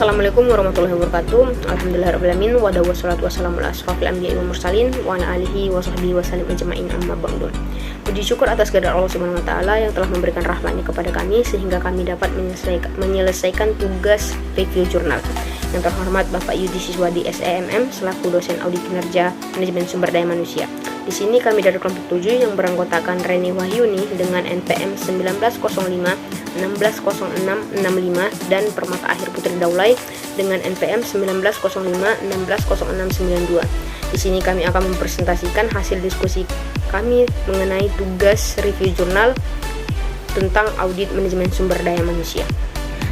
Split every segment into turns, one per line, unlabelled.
Assalamualaikum warahmatullahi wabarakatuh. Alhamdulillahirrahmanirrahim. Wassalatu wassalamu ala asrofil anbiya'i wal mursalin wa ala alihi wa sahbihi wa salim ajma'in amma ba'du. Puji syukur atas kehadirat Allah Subhanahu wa taala yang telah memberikan rahmat-Nya kepada kami sehingga kami dapat menyelesaikan tugas review jurnal. Yang terhormat Bapak Yudi Siswadi SEMM selaku dosen audit kinerja manajemen sumber daya manusia. Di sini kami dari kelompok 7 yang beranggotakan Reni Wahyuni dengan NPM 1905 160665 dan Permata Akhir Putri Daulay dengan NPM 1905 160692. Di sini kami akan mempresentasikan hasil diskusi kami mengenai tugas review jurnal tentang audit manajemen sumber daya manusia.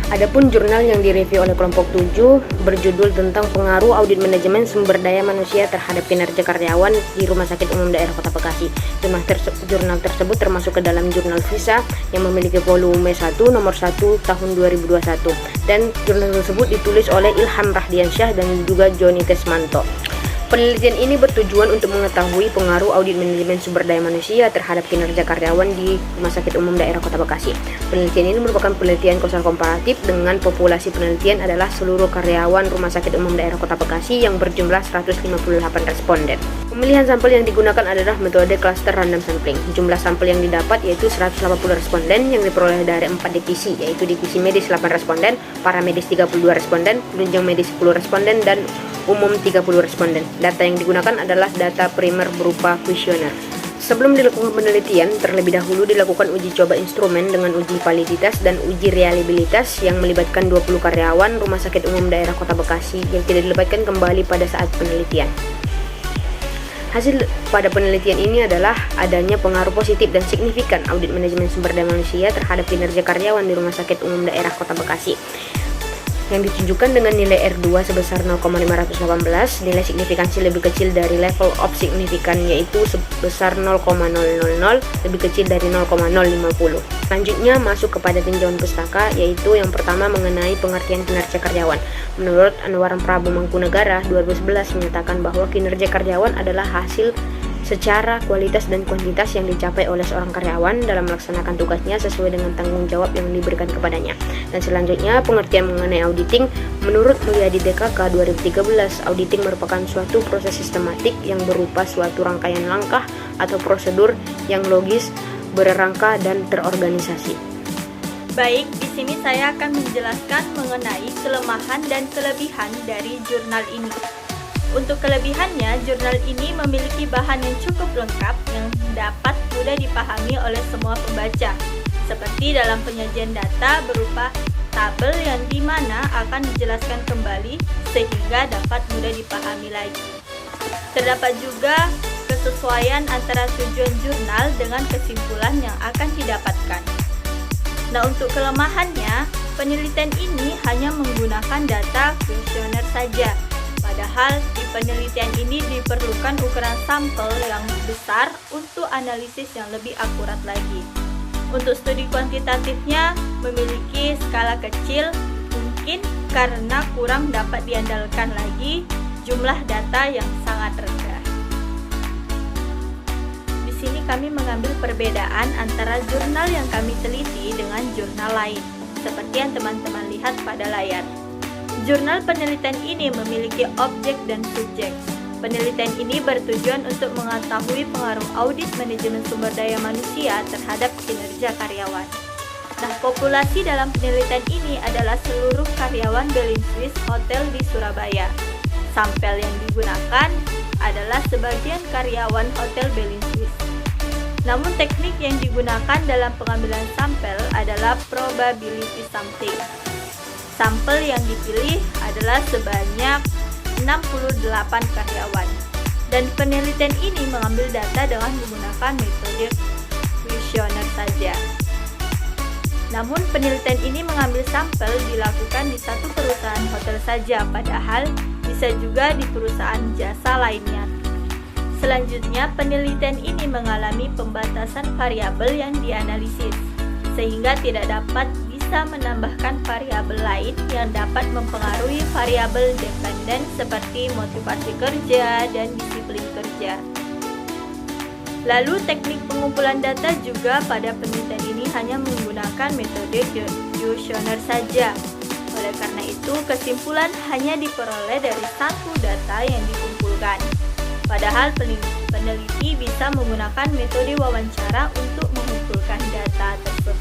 Adapun jurnal yang direview oleh kelompok 7 berjudul tentang pengaruh audit manajemen sumber daya manusia terhadap kinerja karyawan di Rumah Sakit Umum Daerah Kota Bekasi. Jurnal tersebut termasuk ke dalam jurnal Visa yang memiliki volume 1 nomor 1 tahun 2021 dan jurnal tersebut ditulis oleh Ilham Rahdiansyah dan juga Joni Tesmanto. Penelitian ini bertujuan untuk mengetahui pengaruh audit manajemen sumber daya manusia terhadap kinerja karyawan di Rumah Sakit Umum Daerah Kota Bekasi. Penelitian ini merupakan penelitian kausal komparatif dengan populasi penelitian adalah seluruh karyawan Rumah Sakit Umum Daerah Kota Bekasi yang berjumlah 158 responden. Pemilihan sampel yang digunakan adalah metode cluster random sampling. Jumlah sampel yang didapat yaitu 180 responden yang diperoleh dari 4 divisi, yaitu divisi medis 8 responden, paramedis 32 responden, penunjang medis 10 responden, dan umum 30 responden. Data yang digunakan adalah data primer berupa kuesioner. Sebelum dilakukan penelitian, terlebih dahulu dilakukan uji coba instrumen dengan uji validitas dan uji reliabilitas yang melibatkan 20 karyawan Rumah Sakit Umum Daerah Kota Bekasi yang tidak dilibatkan kembali pada saat penelitian. Hasil pada penelitian ini adalah adanya pengaruh positif dan signifikan audit manajemen sumber daya manusia terhadap kinerja karyawan di Rumah Sakit Umum Daerah Kota Bekasi yang ditunjukkan dengan nilai R2 sebesar 0,518, nilai signifikansi lebih kecil dari level of signifikan yaitu sebesar 0,000, lebih kecil dari 0,050. Selanjutnya masuk kepada tinjauan pustaka, yaitu yang pertama mengenai pengertian kinerja karyawan. Menurut Anwaran Prabu Mangkunegara 2011 menyatakan bahwa kinerja karyawan adalah hasil secara kualitas dan kuantitas yang dicapai oleh seorang karyawan dalam melaksanakan tugasnya sesuai dengan tanggung jawab yang diberikan kepadanya. Dan selanjutnya pengertian mengenai auditing. Menurut Mulyadi DKK 2013, auditing merupakan suatu proses sistematik yang berupa suatu rangkaian langkah atau prosedur yang logis, berangka dan terorganisasi.
Baik, di sini saya akan menjelaskan mengenai kelemahan dan kelebihan dari jurnal ini. Untuk kelebihannya, jurnal ini memiliki bahan yang cukup lengkap yang dapat mudah dipahami oleh semua pembaca, seperti dalam penyajian data berupa tabel yang dimana akan dijelaskan kembali sehingga dapat mudah dipahami lagi. Terdapat juga kesesuaian antara tujuan jurnal dengan kesimpulan yang akan didapatkan. Nah, untuk kelemahannya, penelitian ini hanya menggunakan data kuesioner saja. Padahal di penelitian ini diperlukan ukuran sampel yang besar untuk analisis yang lebih akurat lagi. Untuk studi kuantitatifnya memiliki skala kecil, mungkin karena kurang dapat diandalkan lagi jumlah data yang sangat rendah. Di sini kami mengambil perbedaan antara jurnal yang kami teliti dengan jurnal lain, seperti yang teman-teman lihat pada layar. Jurnal penelitian ini memiliki objek dan subjek. Penelitian ini bertujuan untuk mengetahui pengaruh audit manajemen sumber daya manusia terhadap kinerja karyawan. Nah, populasi dalam penelitian ini adalah seluruh karyawan Berlin Swiss Hotel di Surabaya. Sampel yang digunakan adalah sebagian karyawan Hotel Berlin Swiss. Namun teknik yang digunakan dalam pengambilan sampel adalah probability sampling. Sampel yang dipilih adalah sebanyak 68 karyawan. Dan penelitian ini mengambil data dengan menggunakan metode kuesioner saja. Namun penelitian ini mengambil sampel dilakukan di satu perusahaan hotel saja, padahal bisa juga di perusahaan jasa lainnya. Selanjutnya, penelitian ini mengalami pembatasan variabel yang dianalisis, sehingga tidak dapat bisa menambahkan variabel lain yang dapat mempengaruhi variabel dependen seperti motivasi kerja dan disiplin kerja. Lalu teknik pengumpulan data juga pada penelitian ini hanya menggunakan metode kuesioner saja. Oleh karena itu, kesimpulan hanya diperoleh dari satu data yang dikumpulkan. Padahal peneliti bisa menggunakan metode wawancara untuk mengumpulkan data tersebut.